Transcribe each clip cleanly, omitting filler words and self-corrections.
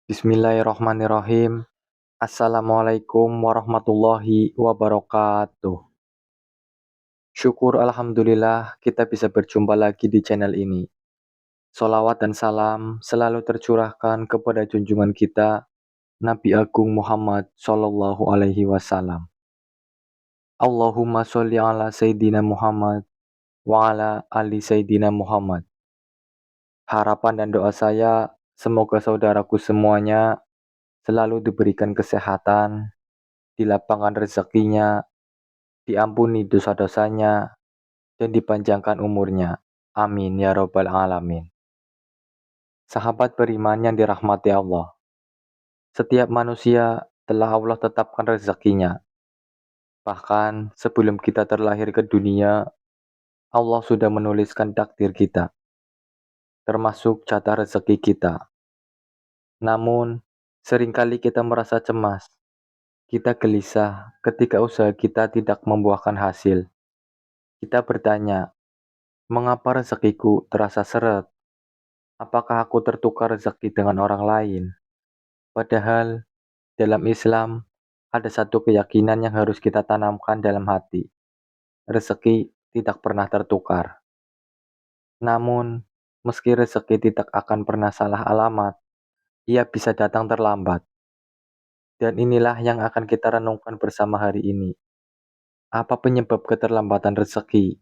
Bismillahirrahmanirrahim. Assalamualaikum warahmatullahi wabarakatuh. Syukur alhamdulillah kita bisa berjumpa lagi di channel ini. Solawat dan salam selalu tercurahkan kepada junjungan kita Nabi Agung Muhammad Sallallahu Alaihi Wasallam. Allahumma sholli ala Sayyidina Muhammad wa ala ali Sayyidina Muhammad. Harapan dan doa saya semoga saudaraku semuanya selalu diberikan kesehatan, dilapangkan rezekinya, diampuni dosa-dosanya, dan dipanjangkan umurnya. Amin ya robbal alamin. Sahabat beriman yang dirahmati Allah, setiap manusia telah Allah tetapkan rezekinya. Bahkan sebelum kita terlahir ke dunia, Allah sudah menuliskan takdir kita, termasuk jatah rezeki kita. Namun, seringkali kita merasa cemas. Kita gelisah ketika usaha kita tidak membuahkan hasil. Kita bertanya, mengapa rezekiku terasa seret? Apakah aku tertukar rezeki dengan orang lain? Padahal dalam Islam ada satu keyakinan yang harus kita tanamkan dalam hati. Rezeki tidak pernah tertukar. Namun, meski rezeki tidak akan pernah salah alamat, ia bisa datang terlambat. Dan inilah yang akan kita renungkan bersama hari ini. Apa penyebab keterlambatan rezeki?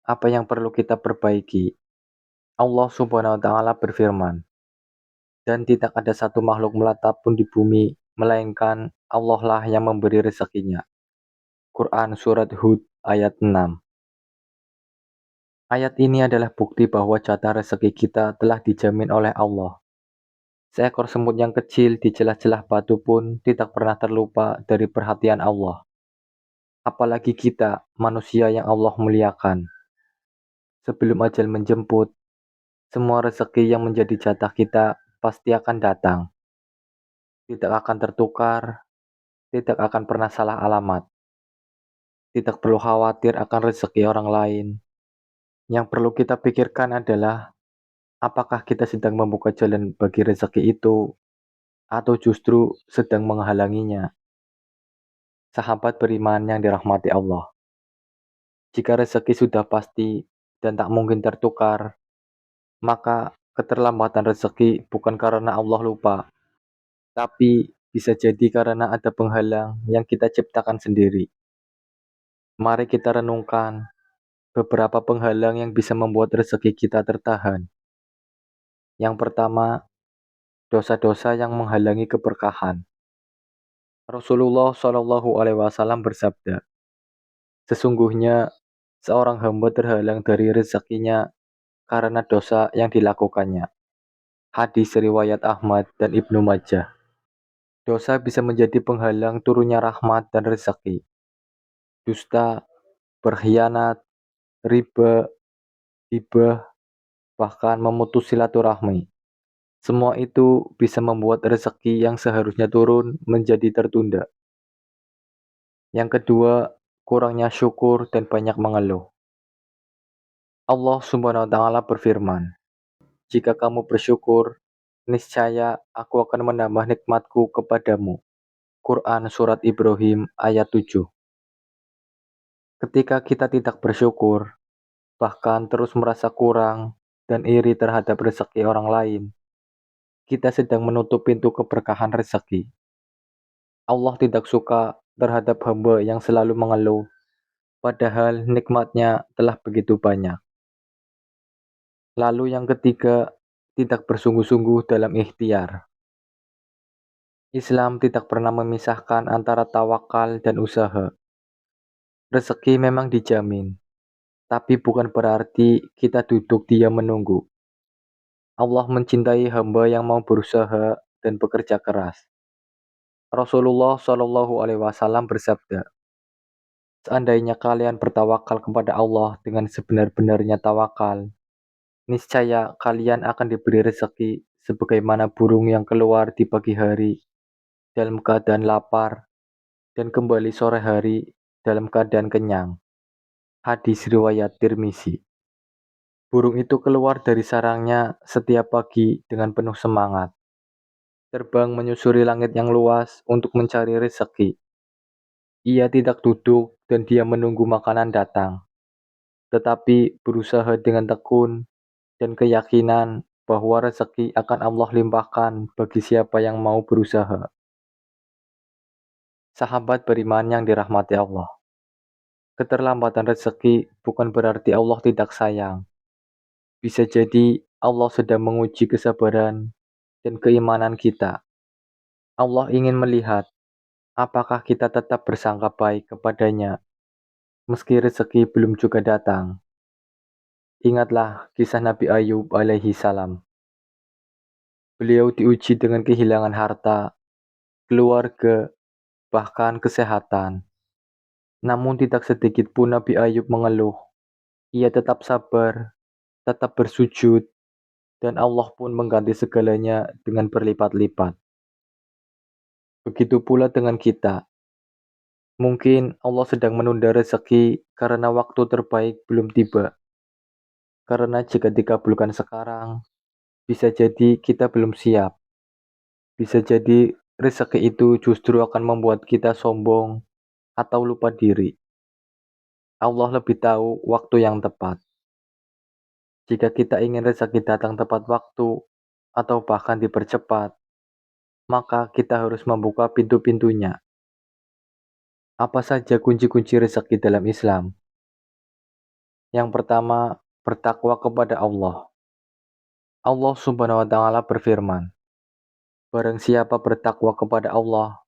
Apa yang perlu kita perbaiki? Allah Subhanahu wa taala berfirman, "Dan tidak ada satu makhluk melata pun di bumi, melainkan Allah lah yang memberi rezekinya." Quran Surat Hud ayat 6. Ayat ini adalah bukti bahwa jatah rezeki kita telah dijamin oleh Allah. Seekor semut yang kecil di celah-celah batu pun tidak pernah terlupa dari perhatian Allah. Apalagi kita, manusia yang Allah muliakan. Sebelum ajal menjemput, semua rezeki yang menjadi jatah kita pasti akan datang. Tidak akan tertukar, tidak akan pernah salah alamat. Tidak perlu khawatir akan rezeki orang lain. Yang perlu kita pikirkan adalah apakah kita sedang membuka jalan bagi rezeki itu atau justru sedang menghalanginya. Sahabat beriman yang dirahmati Allah. Jika rezeki sudah pasti dan tak mungkin tertukar, maka keterlambatan rezeki bukan karena Allah lupa, tapi bisa jadi karena ada penghalang yang kita ciptakan sendiri. Mari kita renungkan beberapa penghalang yang bisa membuat rezeki kita tertahan. Yang pertama, dosa-dosa yang menghalangi keberkahan. Rasulullah Shallallahu Alaihi Wasallam bersabda, sesungguhnya seorang hamba terhalang dari rezekinya karena dosa yang dilakukannya. Hadis riwayat Ahmad dan Ibnu Majah. Dosa bisa menjadi penghalang turunnya rahmat dan rezeki. Dusta, berkhianat, riba, hibah, bahkan memutus silaturahmi. Semua itu bisa membuat rezeki yang seharusnya turun menjadi tertunda. Yang kedua, kurangnya syukur dan banyak mengeluh. Allah Subhanahu wa taala berfirman, "Jika kamu bersyukur, niscaya aku akan menambah nikmatku kepadamu." Quran Surat Ibrahim ayat 7. Ketika kita tidak bersyukur, bahkan terus merasa kurang dan iri terhadap rezeki orang lain, kita sedang menutup pintu keberkahan rezeki. Allah tidak suka terhadap hamba yang selalu mengeluh, padahal nikmatnya telah begitu banyak. Lalu yang ketiga, tidak bersungguh-sungguh dalam ikhtiar. Islam tidak pernah memisahkan antara tawakal dan usaha. Rezeki memang dijamin, tapi bukan berarti kita duduk diam menunggu. Allah mencintai hamba yang mau berusaha dan bekerja keras. Rasulullah Shallallahu Alaihi Wasallam bersabda, seandainya kalian bertawakal kepada Allah dengan sebenar-benarnya tawakal, niscaya kalian akan diberi rezeki sebagaimana burung yang keluar di pagi hari dalam keadaan lapar dan kembali sore hari dalam keadaan kenyang. Hadis riwayat Tirmizi. Burung itu keluar dari sarangnya setiap pagi dengan penuh semangat, terbang menyusuri langit yang luas untuk mencari rezeki. Ia tidak duduk dan dia menunggu makanan datang, tetapi berusaha dengan tekun dan keyakinan bahwa rezeki akan Allah limpahkan bagi siapa yang mau berusaha. Sahabat beriman yang dirahmati Allah. Keterlambatan rezeki bukan berarti Allah tidak sayang. Bisa jadi Allah sedang menguji kesabaran dan keimanan kita. Allah ingin melihat apakah kita tetap bersangka baik kepadanya meski rezeki belum juga datang. Ingatlah kisah Nabi Ayub alaihi salam. Beliau diuji dengan kehilangan harta, keluarga, bahkan kesehatan. Namun tidak sedikit pun Nabi Ayub mengeluh. Ia tetap sabar, tetap bersujud, dan Allah pun mengganti segalanya dengan berlipat-lipat. Begitu pula dengan kita. Mungkin Allah sedang menunda rezeki karena waktu terbaik belum tiba. Karena jika dikabulkan sekarang, bisa jadi kita belum siap. Bisa jadi rezeki itu justru akan membuat kita sombong atau lupa diri. Allah lebih tahu waktu yang tepat. Jika kita ingin rezeki datang tepat waktu atau bahkan dipercepat, maka kita harus membuka pintu-pintunya. Apa saja kunci-kunci rezeki dalam Islam? Yang pertama, bertakwa kepada Allah. Allah Subhanahu wa taala berfirman, "Barang siapa bertakwa kepada Allah,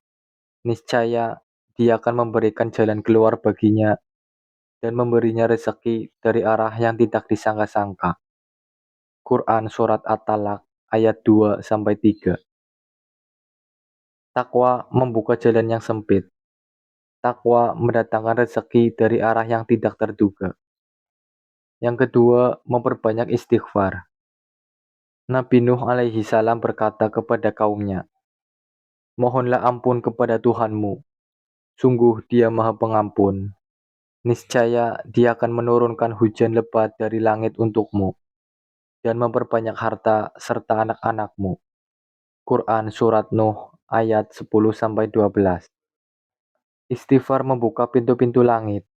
niscaya Dia akan memberikan jalan keluar baginya dan memberinya rezeki dari arah yang tidak disangka-sangka." Quran Surat At-Talaq ayat 2-3. Takwa membuka jalan yang sempit. Takwa mendatangkan rezeki dari arah yang tidak terduga. Yang kedua, memperbanyak istighfar. Nabi Nuh alaihi salam berkata kepada kaumnya, "Mohonlah ampun kepada Tuhanmu. Sungguh Dia Maha Pengampun. Niscaya Dia akan menurunkan hujan lebat dari langit untukmu dan memperbanyak harta serta anak-anakmu." Quran Surat Nuh ayat 10-12. Istighfar membuka pintu-pintu langit.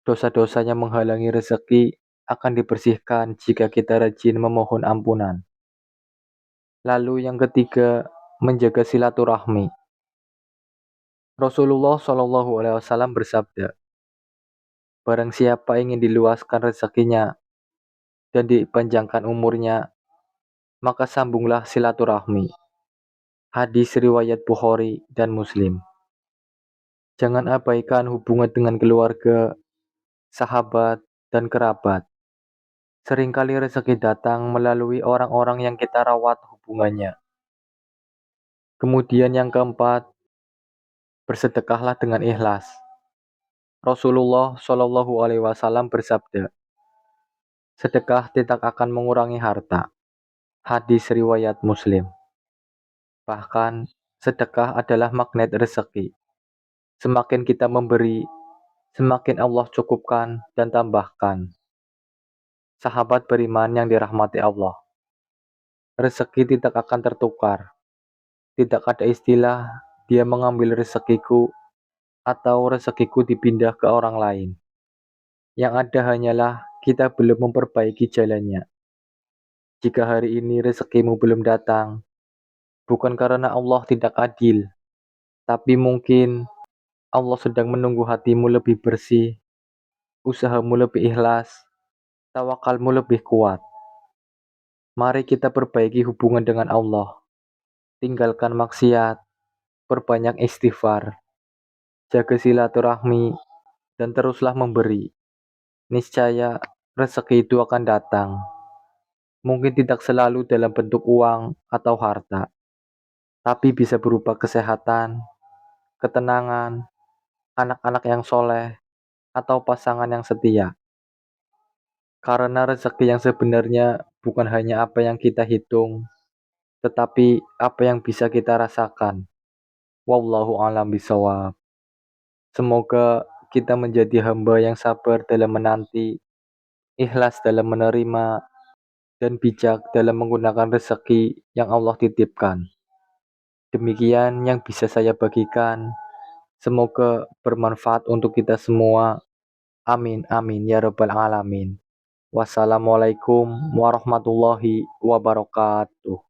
Dosa-dosanya menghalangi rezeki akan dibersihkan jika kita rajin memohon ampunan. Lalu yang ketiga, menjaga silaturahmi. Rasulullah Shallallahu Alaihi Wasallam bersabda, "Barang siapa ingin diluaskan rezekinya dan dipanjangkan umurnya, maka sambunglah silaturahmi." Hadis riwayat Bukhari dan Muslim. Jangan abaikan hubungan dengan keluarga, sahabat, dan kerabat. Seringkali rezeki datang melalui orang-orang yang kita rawat hubungannya. Kemudian yang keempat, bersedekahlah dengan ikhlas. Rasulullah Shallallahu Alaihi Wasallam bersabda, "Sedekah tidak akan mengurangi harta." Hadis riwayat Muslim. Bahkan, sedekah adalah magnet rezeki. Semakin kita memberi, semakin Allah cukupkan dan tambahkan. Sahabat beriman yang dirahmati Allah. Rezeki tidak akan tertukar. Tidak ada istilah, dia mengambil rezekiku atau rezekiku dipindah ke orang lain. Yang ada hanyalah kita belum memperbaiki jalannya. Jika hari ini rezekimu belum datang, bukan karena Allah tidak adil, tapi mungkin Allah sedang menunggu hatimu lebih bersih, usahamu lebih ikhlas, tawakalmu lebih kuat. Mari kita perbaiki hubungan dengan Allah, tinggalkan maksiat, perbanyak istighfar, jaga silaturahmi, dan teruslah memberi. Niscaya rezeki itu akan datang. Mungkin tidak selalu dalam bentuk uang atau harta, tapi bisa berupa kesehatan, ketenangan, anak-anak yang soleh, atau pasangan yang setia. Karena rezeki yang sebenarnya bukan hanya apa yang kita hitung, tetapi apa yang bisa kita rasakan. Wallahu a'lam bishawab. Semoga kita menjadi hamba yang sabar dalam menanti, ikhlas dalam menerima, dan bijak dalam menggunakan rezeki yang Allah titipkan. Demikian yang bisa saya bagikan. Semoga bermanfaat untuk kita semua. Amin, amin, ya Rabbal 'Alamin. Wassalamualaikum warahmatullahi wabarakatuh.